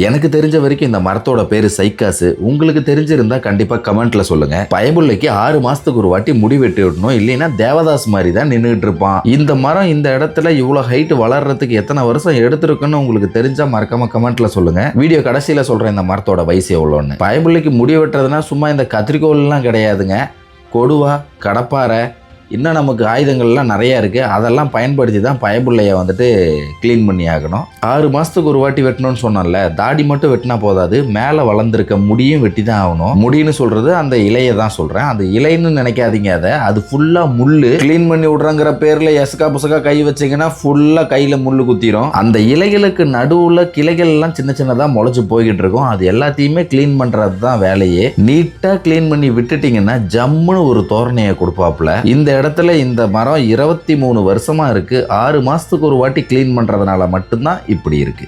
எனக்கு தெரிஞ்ச வரைக்கும் இந்த மரத்தோட பேரு சைக்காசு. உங்களுக்கு தெரிஞ்சிருந்தா கண்டிப்பா கமெண்ட்ல சொல்லுங்க. பயபுள்ளைக்கு 6 மாசத்துக்கு ஒரு வாட்டி முடி வெட்டி விடணும், இல்லைன்னா தேவதாஸ் மாதிரி தான் நின்றுட்டு இருப்பான். இந்த மரம் இந்த இடத்துல இவ்வளவு ஹைட் வளர்றதுக்கு எத்தனை வருஷம் எடுத்திருக்குன்னு உங்களுக்கு தெரிஞ்சா மறக்காம கமெண்ட்ல சொல்லுங்க. வீடியோ கடைசியில சொல்றேன் இந்த மரத்தோட வயசு எவ்வளோன்னு. பயபுள்ளைக்கு முடி வெட்டுறதுனா சும்மா இந்த கத்திரிக்கோல் எல்லாம் கிடையாதுங்க. கொடுவா, கடப்பாரை, இன்னும் நமக்கு ஆயுதங்கள்லாம் நிறையா இருக்குது. அதெல்லாம் பயன்படுத்தி தான் பயபுள்ளையை வந்துட்டு க்ளீன் பண்ணி ஆகணும். 6 மாதத்துக்கு ஒரு வாட்டி வெட்டணும்னு சொன்னால, தாடி மட்டும் வெட்டினா போதாது, மேலே வளர்ந்துருக்க முடியும் வெட்டி தான் ஆகணும். முடின்னு சொல்கிறது அந்த இலையை தான் சொல்கிறேன். அந்த இலைன்னு நினைக்காதீங்க, அது ஃபுல்லாக முள். க்ளீன் பண்ணி விட்றங்கிற பேரில் எசக்கா புசக்கா கை வச்சிங்கன்னா ஃபுல்லாக கையில் முள் குத்திரும். அந்த இலைகளுக்கு நடுவில் கிளைகள்லாம் சின்ன சின்னதாக முளைச்சி போய்கிட்டு இருக்கும். அது எல்லாத்தையுமே க்ளீன் பண்ணுறது தான் வேலையே. நீட்டாக க்ளீன் பண்ணி விட்டுட்டிங்கன்னா ஜம்முன்னு ஒரு தோரணையை கொடுப்பாப்புல. இந்த இடத்துல இந்த மரம் 23 வருஷமா இருக்கு. 6 மாசத்துக்கு ஒரு வாட்டி கிளீன் பண்றதுனால மட்டும்தான் இப்படி இருக்கு.